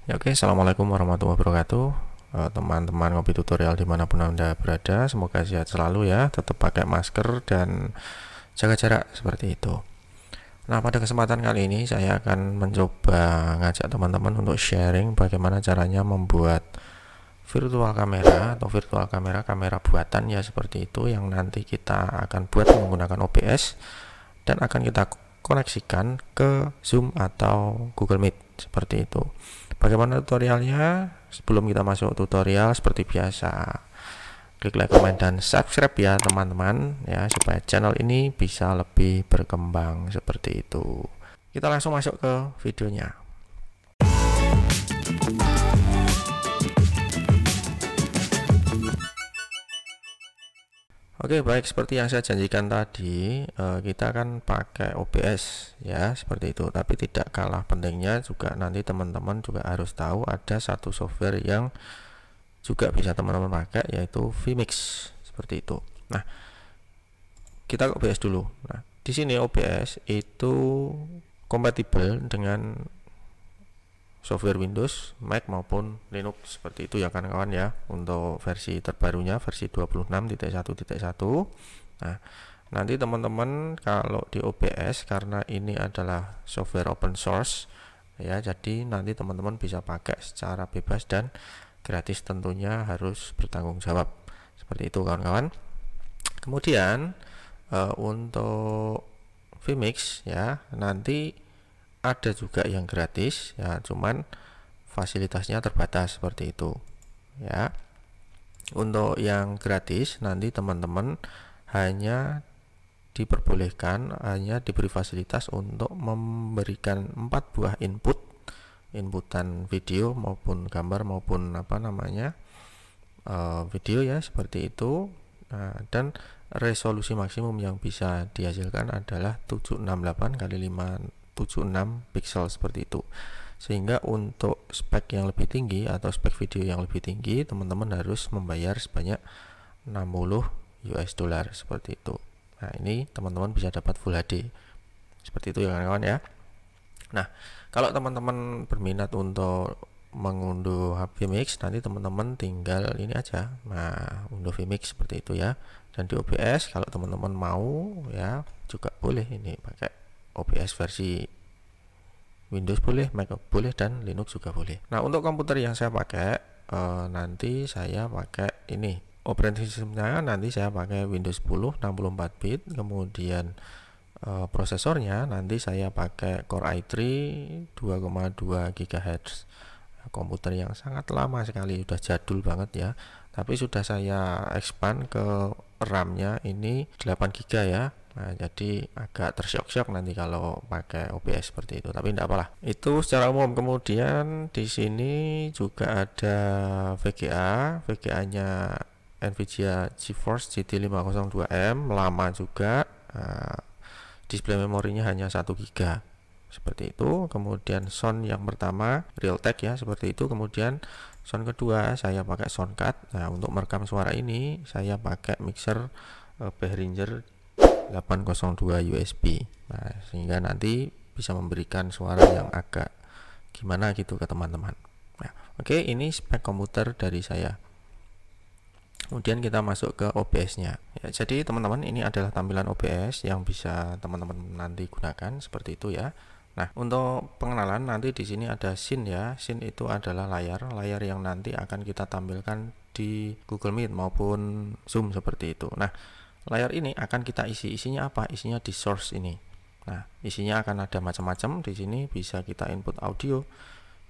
Ya, oke, assalamualaikum warahmatullahi wabarakatuh. Teman-teman ngopi tutorial dimanapun Anda berada, semoga sehat selalu ya, tetap pakai masker dan jaga jarak seperti itu. Nah, pada kesempatan kali ini saya akan mencoba ngajak teman-teman untuk sharing bagaimana caranya membuat virtual kamera atau virtual kamera buatan ya, seperti itu, yang nanti kita akan buat menggunakan OBS dan akan kita koneksikan ke Zoom atau Google Meet seperti itu. Bagaimana tutorialnya? Sebelum kita masuk tutorial, seperti biasa, klik like, comment, dan subscribe ya teman-teman ya, supaya channel ini bisa lebih berkembang seperti itu. Kita langsung masuk ke videonya. Oke, baik, seperti yang saya janjikan tadi, kita kan pakai OBS ya, seperti itu. Tapi tidak kalah pentingnya juga nanti teman-teman juga harus tahu ada satu software yang juga bisa teman-teman pakai, yaitu vMix seperti itu. Nah, kita ke OBS dulu. Nah, di sini OBS itu kompatibel dengan software Windows, Mac maupun Linux seperti itu ya kawan-kawan ya. Untuk versi terbarunya versi 26.1.1. Nah, nanti teman-teman kalau di OBS, karena ini adalah software open source ya, jadi nanti teman-teman bisa pakai secara bebas dan gratis, tentunya harus bertanggung jawab seperti itu kawan-kawan. Kemudian untuk vMix ya, nanti ada juga yang gratis ya, cuman fasilitasnya terbatas seperti itu ya. Untuk yang gratis nanti teman-teman hanya diberi fasilitas untuk memberikan 4 buah inputan video maupun gambar maupun video ya, seperti itu. Nah, dan resolusi maksimum yang bisa dihasilkan adalah 768 kali 576 pixel seperti itu. Sehingga untuk spek yang lebih tinggi atau spek video yang lebih tinggi, teman-teman harus membayar sebanyak 60 US dollar seperti itu. Nah, ini teman-teman bisa dapat Full HD seperti itu ya kawan-kawan ya. Nah, kalau teman-teman berminat untuk mengunduh vMix, nanti teman-teman tinggal ini aja, nah, unduh vMix seperti itu ya. Dan di OBS kalau teman-teman mau ya juga boleh, ini pakai OBS versi Windows boleh, Mac boleh, dan Linux juga boleh. Nah, untuk komputer yang saya pakai, nanti saya pakai ini operating systemnya, nanti saya pakai Windows 10 64 bit. Kemudian prosesornya nanti saya pakai Core i3 2,2 GHz. Komputer yang sangat lama sekali, sudah jadul banget ya, tapi sudah saya expand ke RAM-nya ini 8 GB ya. Nah, jadi agak tersyok-syok nanti kalau pakai OBS seperti itu, tapi tidak apalah. Itu secara umum. Kemudian di sini juga ada VGA-nya Nvidia GeForce GT 502M, lama juga. Nah, display memorinya hanya 1 GB seperti itu. Kemudian sound yang pertama Realtek ya, seperti itu. Kemudian sound kedua saya pakai Soundcard. Nah, untuk merekam suara ini saya pakai mixer Behringer 802 USB. Nah, sehingga nanti bisa memberikan suara yang agak gimana gitu ke teman-teman. Nah, oke, ini spek komputer dari saya. Kemudian kita masuk ke OBS-nya. Ya, jadi teman-teman, ini adalah tampilan OBS yang bisa teman-teman nanti gunakan seperti itu ya. Nah, untuk pengenalan nanti di sini ada scene ya. Scene itu adalah layar yang nanti akan kita tampilkan di Google Meet maupun Zoom seperti itu. Nah, layar ini akan kita isinya apa? Isinya di source ini. Nah, isinya akan ada macam-macam. Di sini bisa kita input audio,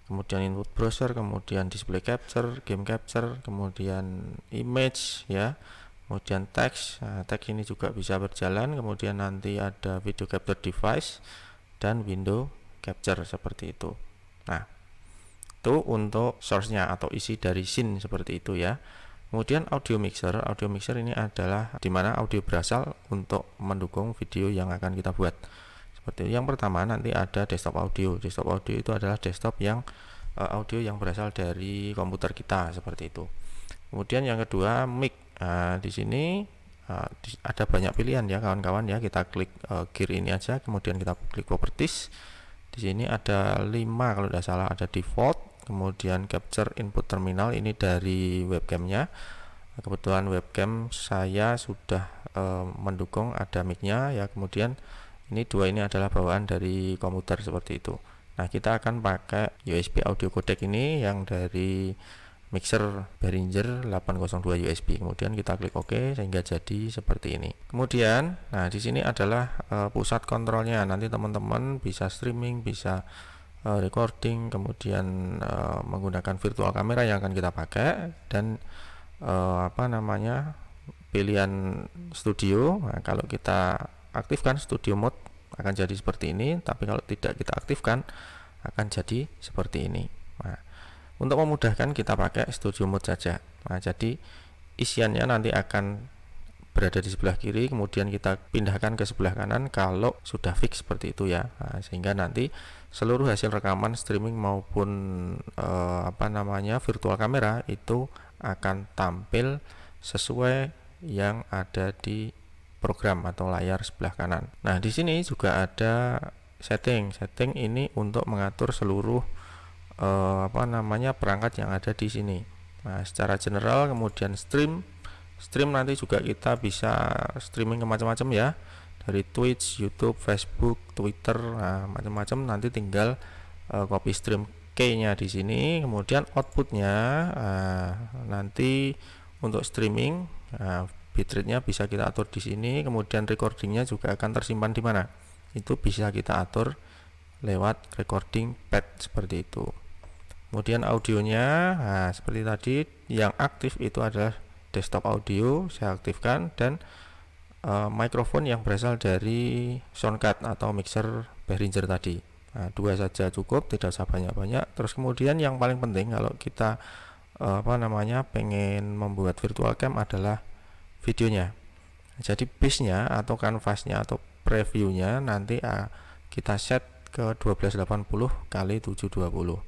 kemudian input browser, kemudian display capture, game capture, kemudian image ya, kemudian teks. Nah, teks ini juga bisa berjalan. Kemudian nanti ada video capture device dan window capture seperti itu. Nah, itu untuk source-nya atau isi dari scene seperti itu ya. Kemudian audio mixer ini adalah dimana audio berasal untuk mendukung video yang akan kita buat. Seperti itu. Yang pertama nanti ada desktop audio. Desktop audio itu adalah desktop yang audio yang berasal dari komputer kita seperti itu. Kemudian yang kedua mic. Nah, di sini ada banyak pilihan ya kawan-kawan ya. Kita klik gear ini aja, kemudian kita klik properties. Di sini ada 5 kalau tidak salah, ada default, kemudian capture input terminal ini dari webcamnya. Kebetulan webcam saya sudah mendukung ada mic-nya ya, kemudian ini dua ini adalah bawaan dari komputer seperti itu. Nah, kita akan pakai USB audio codec ini yang dari mixer Behringer 802 USB. Kemudian kita klik OK sehingga jadi seperti ini. Kemudian, nah di sini adalah pusat kontrolnya. Nanti teman-teman bisa streaming, bisa recording, kemudian menggunakan virtual kamera yang akan kita pakai, dan pilihan studio. Nah, kalau kita aktifkan studio mode akan jadi seperti ini, tapi kalau tidak kita aktifkan akan jadi seperti ini. Nah, untuk memudahkan kita pakai studio mode saja. Nah, jadi isiannya nanti akan berada di sebelah kiri, kemudian kita pindahkan ke sebelah kanan kalau sudah fix seperti itu ya. Nah, sehingga nanti seluruh hasil rekaman streaming maupun virtual kamera itu akan tampil sesuai yang ada di program atau layar sebelah kanan. Nah, di sini juga ada setting ini untuk mengatur seluruh perangkat yang ada di sini. Nah, secara general, kemudian stream nanti juga kita bisa streaming ke macam-macam ya, dari Twitch, YouTube, Facebook, Twitter, nah, macam-macam. Nanti tinggal copy stream key-nya di sini, kemudian outputnya nanti untuk streaming, bitrate-nya bisa kita atur di sini, kemudian recordingnya juga akan tersimpan di mana, itu bisa kita atur lewat recording pad seperti itu. Kemudian audionya, nah seperti tadi yang aktif itu adalah desktop audio, saya aktifkan, dan mikrofon yang berasal dari soundcard atau mixer Behringer tadi. Nah, dua saja cukup, tidak usah banyak-banyak. Terus kemudian yang paling penting kalau kita pengen membuat virtual cam adalah videonya. Jadi base-nya atau kanvasnya atau previewnya nanti kita set ke 1280 x 720,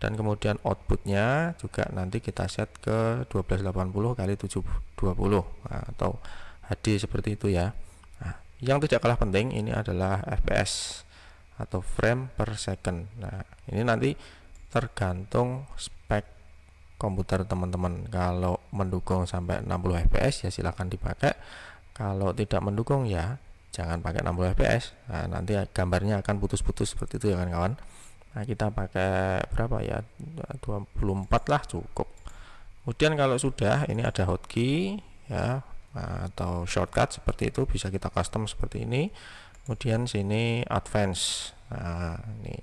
dan kemudian outputnya juga nanti kita set ke 1280 x 720 atau HD seperti itu ya. Nah, yang tidak kalah penting ini adalah FPS atau frame per second. Nah, ini nanti tergantung spek komputer teman-teman. Kalau mendukung sampai 60 fps ya silahkan dipakai, kalau tidak mendukung ya jangan pakai 60 fps. Nah, nanti gambarnya akan putus-putus seperti itu ya kawan-kawan. Nah, kita pakai berapa ya, 24 lah cukup. Kemudian kalau sudah, ini ada hotkey ya, atau shortcut seperti itu, bisa kita custom seperti ini. Kemudian sini advance, nah ini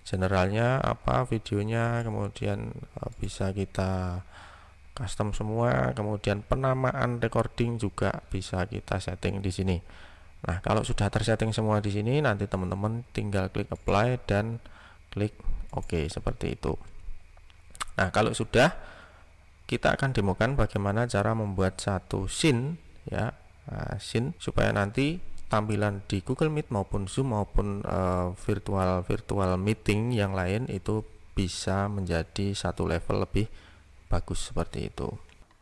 generalnya videonya, kemudian bisa kita custom semua. Kemudian penamaan recording juga bisa kita setting di sini. Nah, kalau sudah tersetting semua di sini, nanti teman-teman tinggal klik apply dan klik OK seperti itu. Nah, kalau sudah, kita akan demokan bagaimana cara membuat satu scene ya, scene supaya nanti tampilan di Google Meet maupun Zoom maupun virtual meeting yang lain itu bisa menjadi satu level lebih bagus seperti itu.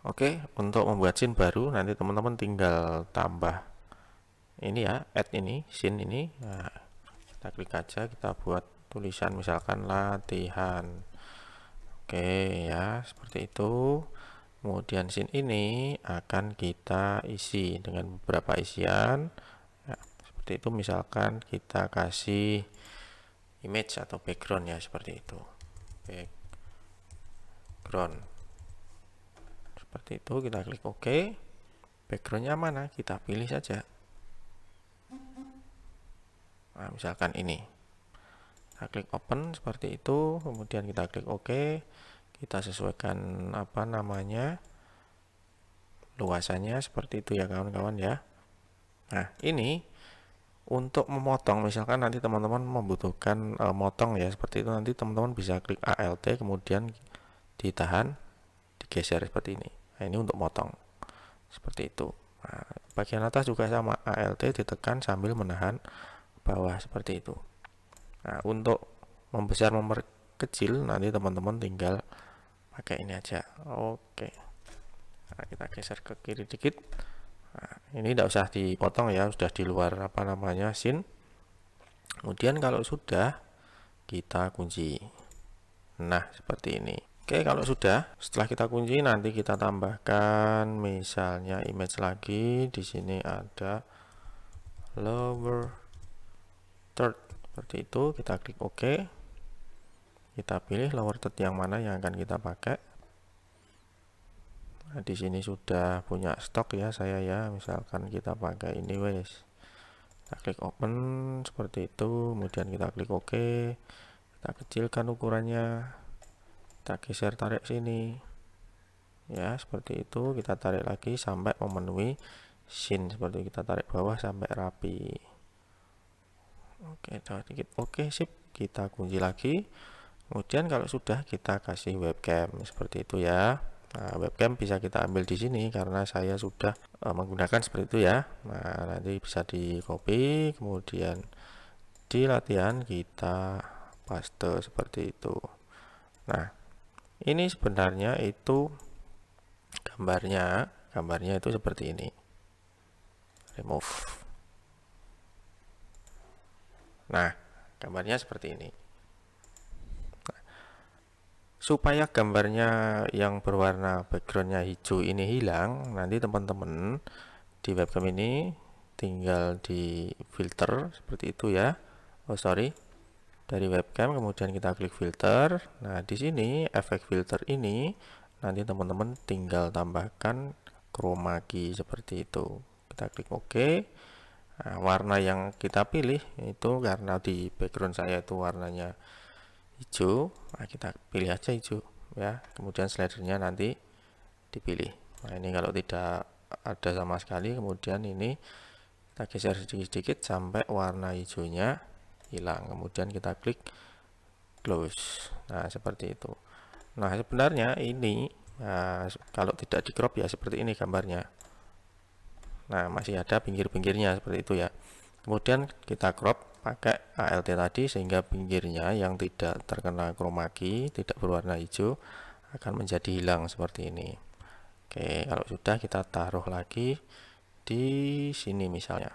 Oke, untuk membuat scene baru nanti teman-teman tinggal tambah ini ya, add ini, scene ini. Nah, kita klik aja, kita buat tulisan misalkan latihan. Oke ya, seperti itu. Kemudian scene ini akan kita isi dengan beberapa isian ya, seperti itu. Misalkan kita kasih image atau background ya, seperti itu, background seperti itu. Kita klik OK. Backgroundnya mana, kita pilih saja. Nah, misalkan ini, kita klik open seperti itu, kemudian kita klik OK. Kita sesuaikan luasannya seperti itu ya kawan-kawan ya. Nah, ini untuk memotong, misalkan nanti teman-teman membutuhkan motong ya, seperti itu, nanti teman-teman bisa klik ALT kemudian ditahan, digeser seperti ini. Nah, ini untuk motong seperti itu. Nah, bagian atas juga sama, ALT ditekan sambil menahan bawah seperti itu. Nah, untuk membesar memperkecil nanti teman-teman tinggal pakai ini aja. Oke. Nah, kita geser ke kiri dikit. Nah, ini tidak usah dipotong ya, sudah di luar scene. Kemudian kalau sudah, kita kunci. Nah, seperti ini. Oke, kalau sudah, setelah kita kunci nanti kita tambahkan misalnya image lagi. Di sini ada lower third seperti itu. Kita klik OK. Kita pilih lower third yang mana yang akan kita pakai. Nah, di sini sudah punya stok ya saya ya. Misalkan kita pakai ini wes. Kita klik open seperti itu. Kemudian kita klik OK. Kita kecilkan ukurannya. Kita geser tarik sini ya, seperti itu. Kita tarik lagi sampai memenuhi scene, seperti itu. Kita tarik bawah sampai rapi. Oke, dikit. Oke, sip. Kita kunci lagi. Kemudian kalau sudah, kita kasih webcam seperti itu ya. Nah, webcam bisa kita ambil di sini karena saya sudah menggunakan seperti itu ya. Nah, nanti bisa di copy, kemudian di latihan kita paste seperti itu. Nah, ini sebenarnya itu gambarnya itu seperti ini. Remove. Nah, gambarnya seperti ini. Nah, supaya gambarnya yang berwarna backgroundnya hijau ini hilang, nanti teman-teman di webcam ini tinggal di filter seperti itu ya. Oh sorry, dari webcam kemudian kita klik filter. Nah, di sini efek filter ini nanti teman-teman tinggal tambahkan chroma key seperti itu. Kita klik OK. Nah, warna yang kita pilih itu karena di background saya itu warnanya hijau. Nah, kita pilih aja hijau ya. Kemudian slidernya nanti dipilih. Nah, ini kalau tidak ada sama sekali, kemudian ini kita geser sedikit-sedikit sampai warna hijaunya hilang. Kemudian kita klik close. Nah, seperti itu. Nah, sebenarnya ini kalau tidak di crop ya seperti ini gambarnya. Nah, masih ada pinggir-pinggirnya seperti itu ya. Kemudian kita crop pakai ALT tadi sehingga pinggirnya yang tidak terkena chroma key, tidak berwarna hijau akan menjadi hilang seperti ini. Oke, kalau sudah kita taruh lagi di sini misalnya.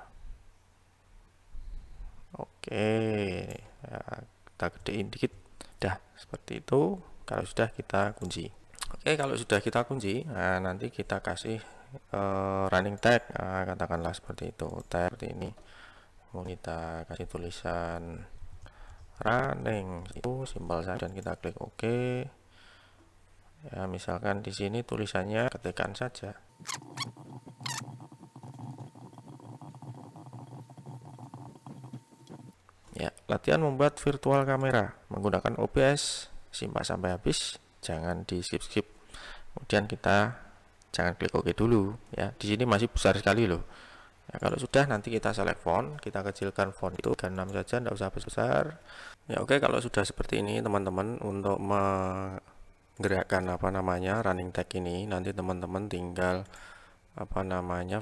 Oke, nah, kita gedein dikit. Dah, seperti itu. Kalau sudah kita kunci. Oke, kalau sudah kita kunci, nah, nanti kita kasih running tag. Nah, katakanlah seperti itu. Tag seperti ini. Mau kita kasih tulisan running itu simpel saja dan kita klik OK. Ya, misalkan di sini tulisannya ketikkan saja. Ya, latihan membuat virtual kamera menggunakan OBS, simak sampai habis, jangan di skip-skip. Kemudian kita jangan klik OK dulu ya. Di sini masih besar sekali loh. Ya, kalau sudah nanti kita select font, kita kecilkan font itu 6 saja, tidak usah besar. Ya oke, kalau sudah seperti ini teman-teman, untuk menggerakkan running tag ini, nanti teman-teman tinggal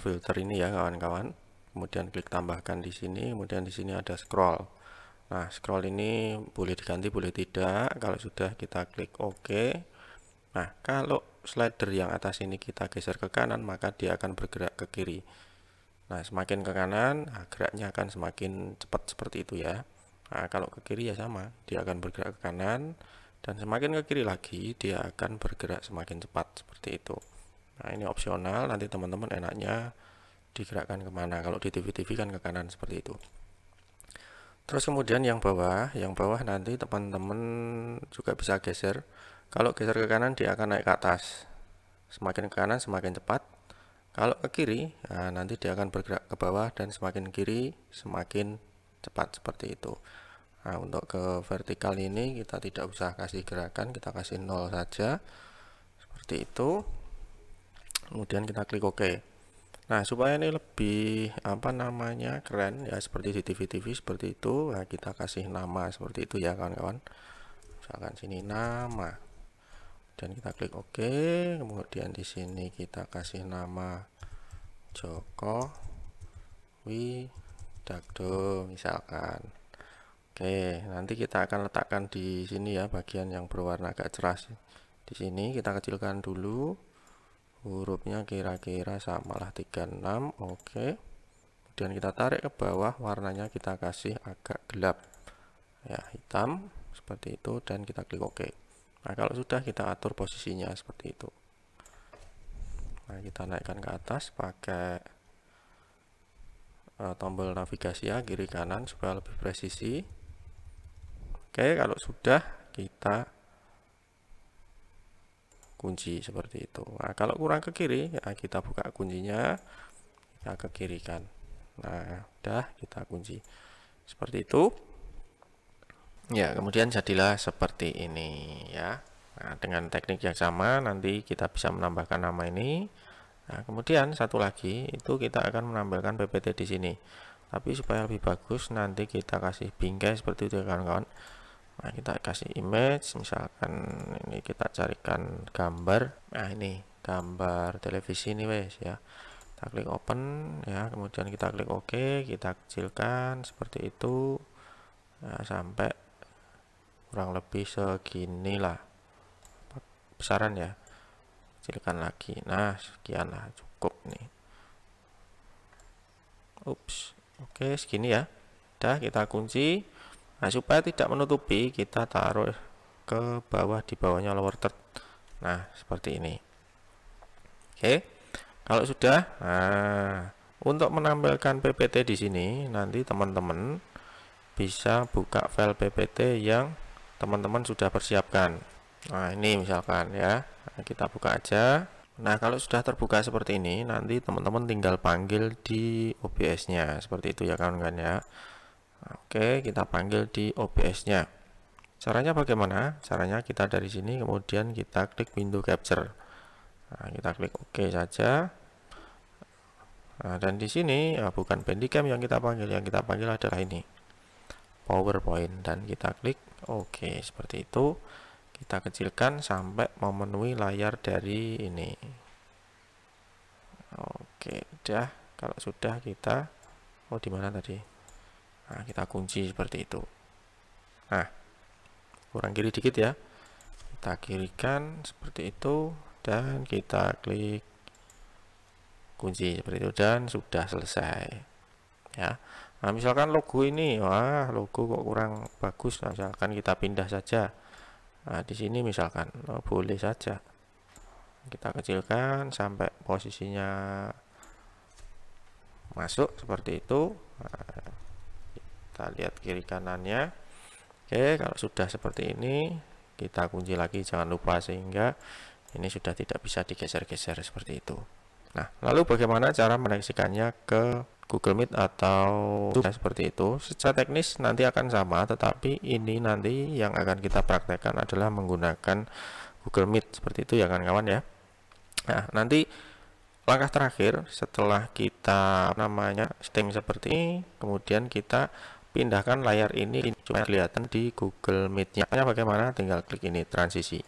filter ini ya kawan-kawan. Kemudian klik tambahkan di sini, kemudian di sini ada scroll. Nah, scroll ini boleh diganti, boleh tidak. Kalau sudah kita klik OK. Nah, kalau slider yang atas ini kita geser ke kanan, maka dia akan bergerak ke kiri. Nah, semakin ke kanan, geraknya akan semakin cepat seperti itu ya. Nah, kalau ke kiri ya sama, dia akan bergerak ke kanan, dan semakin ke kiri lagi, dia akan bergerak semakin cepat seperti itu. Nah, ini opsional, nanti teman-teman enaknya digerakkan kemana. Kalau di TV-TV kan ke kanan seperti itu. Terus kemudian yang bawah nanti teman-teman juga bisa geser. Kalau geser ke kanan, dia akan naik ke atas. Semakin ke kanan, semakin cepat. Kalau ke kiri, nah, nanti dia akan bergerak ke bawah dan semakin kiri semakin cepat seperti itu. Nah, untuk ke vertikal ini kita tidak usah kasih gerakan, kita kasih 0 saja. Seperti itu. Kemudian kita klik OK. Nah, supaya ini lebih keren ya, seperti di TV-TV seperti itu. Nah, kita kasih nama seperti itu ya kawan-kawan. Misalkan sini nama. Dan kita klik OK. Kemudian di sini kita kasih nama Joko Widagdo misalkan. Oke, nanti kita akan letakkan di sini ya bagian yang berwarna agak cerah. Di sini kita kecilkan dulu. Hurufnya kira-kira samalah 36. Oke. Kemudian kita tarik ke bawah, warnanya kita kasih agak gelap. Ya, hitam seperti itu dan kita klik OK. Nah, kalau sudah kita atur posisinya seperti itu. Nah, kita naikkan ke atas pakai tombol navigasi ya, kiri kanan supaya lebih presisi. Oke, kalau sudah kita kunci seperti itu. Nah, kalau kurang ke kiri ya kita buka kuncinya, kita ke kiri kan. Nah, udah kita kunci seperti itu. Ya, kemudian jadilah seperti ini ya. Nah, dengan teknik yang sama nanti kita bisa menambahkan nama ini. Nah, kemudian satu lagi itu kita akan menambahkan PPT di sini. Tapi supaya lebih bagus nanti kita kasih bingkai seperti itu ya kawan-kawan. Nah, kita kasih image, misalkan ini kita carikan gambar. Nah, ini gambar televisi ini wes ya. Kita klik open ya, kemudian kita klik OK, kita kecilkan seperti itu. Nah, sampai kurang lebih segini lah besaran ya, kecilkan lagi. Nah, sekian lah, cukup nih. Ups, oke segini ya. Udah, kita kunci. Nah, supaya tidak menutupi, kita taruh ke bawah, di bawahnya lower third. Nah, seperti ini. Oke, kalau sudah, nah, untuk menampilkan PPT di sini, nanti teman-teman bisa buka file PPT yang teman-teman sudah persiapkan. Nah, ini misalkan ya, nah, kita buka aja. Nah, kalau sudah terbuka seperti ini, nanti teman-teman tinggal panggil di OBS-nya, seperti itu ya kawan-kawan ya. Oke, kita panggil di OBS-nya. Caranya bagaimana? Caranya kita dari sini, kemudian kita klik window capture. Nah, kita klik OK saja. Nah, dan di sini ya, bukan Bandicam yang kita panggil adalah ini, PowerPoint, dan kita klik OK seperti itu. Kita kecilkan sampai memenuhi layar dari ini. Oke, udah. Kalau sudah kita, di mana tadi? Nah, kita kunci seperti itu. Nah, kurang kiri dikit ya. Kita kirikan seperti itu dan kita klik kunci seperti itu dan sudah selesai. Ya. Nah, misalkan logo ini, wah, logo kok kurang bagus. Nah, misalkan kita pindah saja. Nah, di sini misalkan boleh saja kita kecilkan sampai posisinya masuk seperti itu. Nah, kita lihat kiri kanannya. Oke, kalau sudah seperti ini kita kunci lagi, jangan lupa, sehingga ini sudah tidak bisa digeser-geser seperti itu. Nah, lalu bagaimana cara menaikkannya ke Google Meet atau seperti itu? Secara teknis nanti akan sama, tetapi ini nanti yang akan kita praktekkan adalah menggunakan Google Meet seperti itu ya kawan-kawan ya. Nah, nanti langkah terakhir setelah kita setting seperti ini, kemudian kita pindahkan layar ini supaya kelihatan di Google Meet-nya. Bagaimana? Tinggal klik ini transisi.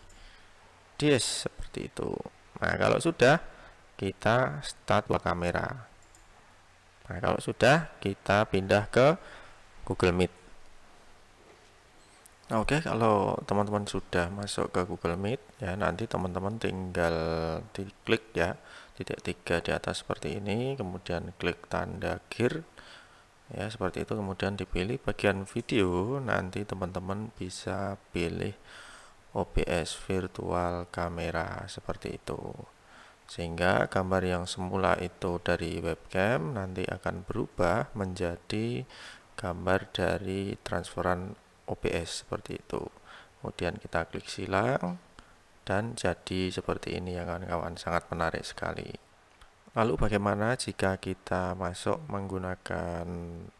Seperti itu. Nah, kalau sudah kita start kamera. Nah, kalau sudah kita pindah ke Google Meet. Nah, oke, kalau teman-teman sudah masuk ke Google Meet ya, nanti teman-teman tinggal diklik ya, titik 3 di atas seperti ini, kemudian klik tanda gear ya, seperti itu, kemudian dipilih bagian video. Nanti teman-teman bisa pilih OBS virtual kamera seperti itu, sehingga gambar yang semula itu dari webcam nanti akan berubah menjadi gambar dari transferan OBS seperti itu. Kemudian kita klik silang dan jadi seperti ini ya kawan-kawan, sangat menarik sekali. Lalu bagaimana jika kita masuk menggunakan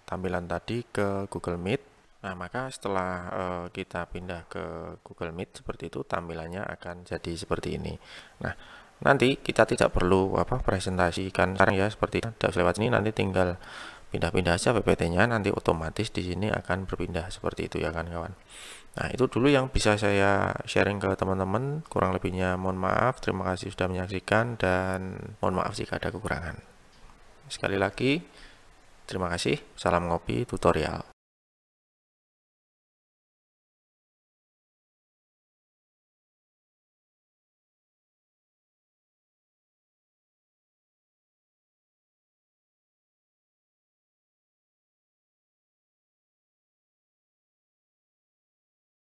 tampilan tadi ke Google Meet? Nah, maka setelah kita pindah ke Google Meet seperti itu, tampilannya akan jadi seperti ini. Nah, nanti kita tidak perlu presentasikan sekarang ya, seperti itu. Lewat sini nanti tinggal pindah-pindah aja PPT-nya, nanti otomatis di sini akan berpindah seperti itu ya kawan-kawan. Nah, itu dulu yang bisa saya sharing ke teman-teman. Kurang lebihnya mohon maaf. Terima kasih sudah menyaksikan dan mohon maaf jika ada kekurangan. Sekali lagi terima kasih. Salam ngopi tutorial.